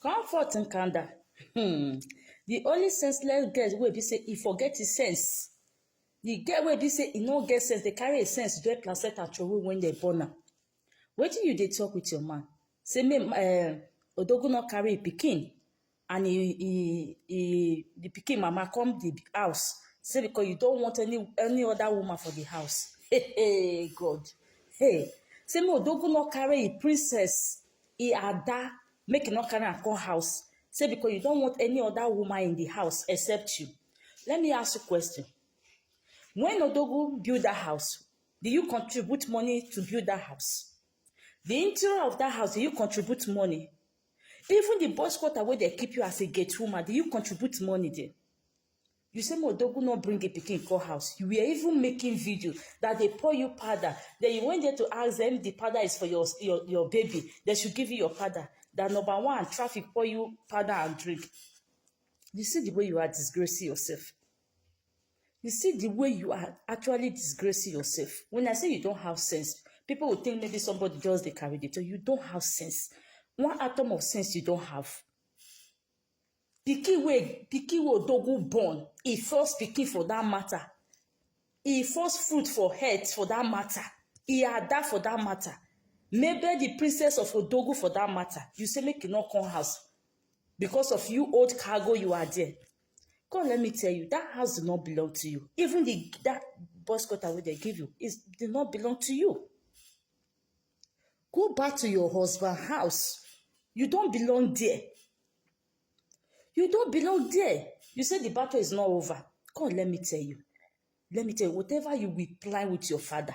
Comfort Nkandas. The only senseless girl wey be say e forget his sense. The girl wey be say e no get sense, dey carry a sense join placenta throway when dem born am. Wetin you dey talk with your man? Say make Odogwu no carry pikin and the pikin mama come the house. Say because you don't want any other woman for the house. Hey, God. Hey. Say make Odogwu no carry princess Ada, make e no carry am come house. Say because you don't want any other woman in the house except you. Let me ask you a question. When Odogwu build that house, do you contribute money to build that house? The interior of that house, do you contribute money? Even the boys' quarter where they keep you as a gate woman, do you contribute money there? You say Odogwu not bring a pikin call house. You were even making video that they pour you powder. Then you went there to ask them the powder is for your baby. They should give you your powder. That number one, traffic pour you powder and drink. You see the way you are disgracing yourself. You see the way you are actually disgracing yourself. When I say you don't have sense, people will think maybe somebody just they carry it. So you don't have sense. One atom of sense you don't have. Pikin wey Odogwu born, e first pikin for that matter. E first fruit for head for that matter. E Ada for that matter. Maybe the princess of Odogwu for that matter. You say make e not come house. Because of you old cargo you are there. God, let me tell you, that house does not belong to you. Even that boys' quarter where they give you, did not belong to you. Go back to your husband's house. You don't belong there. You don't belong there. You say the battle is not over. God, let me tell you. Let me tell you, whatever you will plan with your father,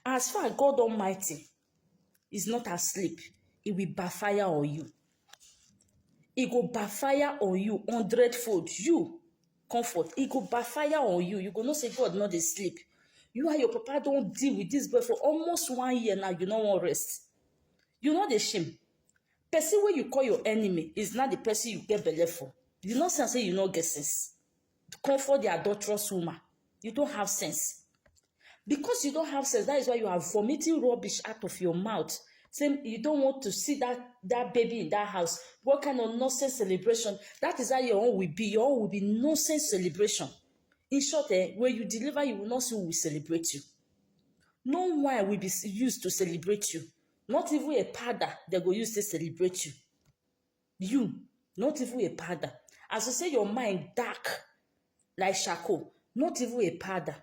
as far as God Almighty is not asleep, it will backfire on you. It will backfire on you 100-fold. You, comfort, it will backfire on you. You go not say God not dey sleep. You and your papa don't deal with this boy for almost 1 year now. You don't want rest. You know the shame. Person wey you call your enemy is not the person you get belle for. You know say you no get sense. Comfort the adulterous woman. You don't have sense. Because you don't have sense, that is why you are vomiting rubbish out of your mouth. Saying you don't want to see that baby in that house. What kind of nonsense celebration? That is how your own will be. Your own will be nonsense celebration. In short, when you deliver, you will not see who will celebrate you. No one will be used to celebrate you. Not even a powder they go use to celebrate you. You, not even a powder. As you say, your mind dark like charcoal. Not even a powder.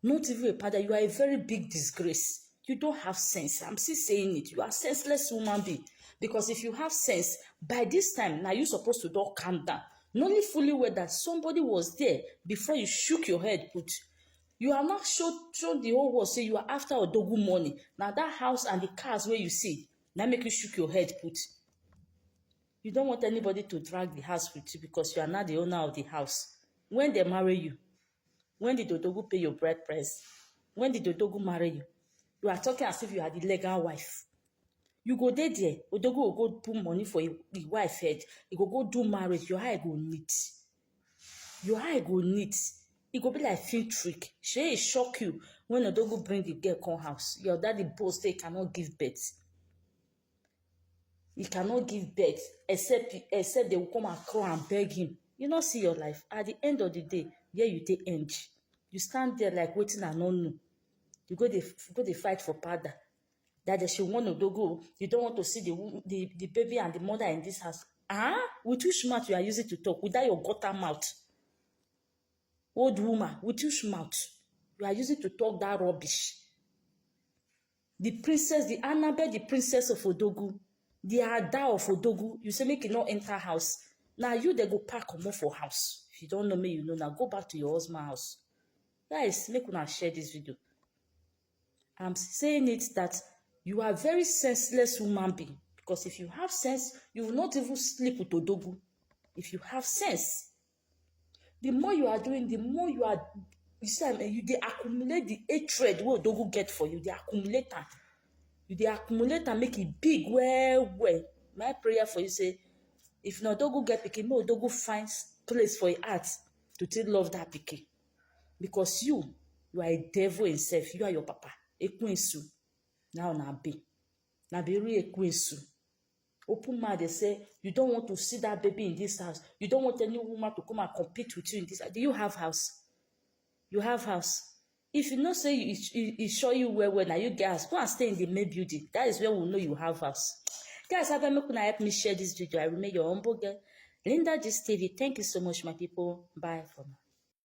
Not even a powder. You are a very big disgrace. You don't have sense. I'm still saying it. You are a senseless human being. Because if you have sense, by this time, now you're supposed to don't calm down. Not only fully aware that somebody was there before you shook your head, put. You are not shown the whole world, say you are after Odogwu money. Now that house and the cars where you see, now make you shook your head, put. You don't want anybody to drag the house with you because you are not the owner of the house. When they marry you, when did Odogwu pay your bride price? When did Odogwu marry you? You are talking as if you are the legal wife. You go there, Odogwu will go put money for the wife head. You go do marriage, your eye go neat. Your eye go neat. It go be like film trick. She shock you when Odogwu bring the girl come house. Your daddy boast say he cannot give birth. He cannot give birth except they will come and cry and beg him. You not see your life. At the end of the day, yeah, you take end. You stand there like waiting and not know. You go they fight for powder. That they should want Odogwu. You don't want to see the baby and the mother in this house. With which mouth you are using to talk? Without your gutter mouth. Old woman, with which mouth you are using to talk that rubbish? The princess, the Annabelle, the princess of Odogwu, the Ada of Odogwu, you say make it not enter house. Now you they go pack or more for house. If you don't know me, you know now. Go back to your husband's house. Guys, make una share this video. I'm saying it that you are a very senseless human being. Because if you have sense, you will not even sleep with Odogwu. If you have sense. The more you are doing, the more you are, they accumulate the hatred what Odogwu get for you. They accumulate am. They accumulate and make it big, well. My prayer for you say, if no Odogwu get pikin, no Odogwu finds place for your heart to take love that pikin. Because you are a devil himself. You are your papa. Ekwensu. Now na be. Na be real Ekwensu. open mouth, they say, you don't want to see that baby in this house. You don't want any woman to come and compete with you in this house. Do you have house? You have house. If you know, say you show you where now you guys go and stay in the main building. That is where we know you have house. Guys, have make una help me share this video. I remain your humble girl, Linda Gist TV. Thank you so much, my people. Bye for now.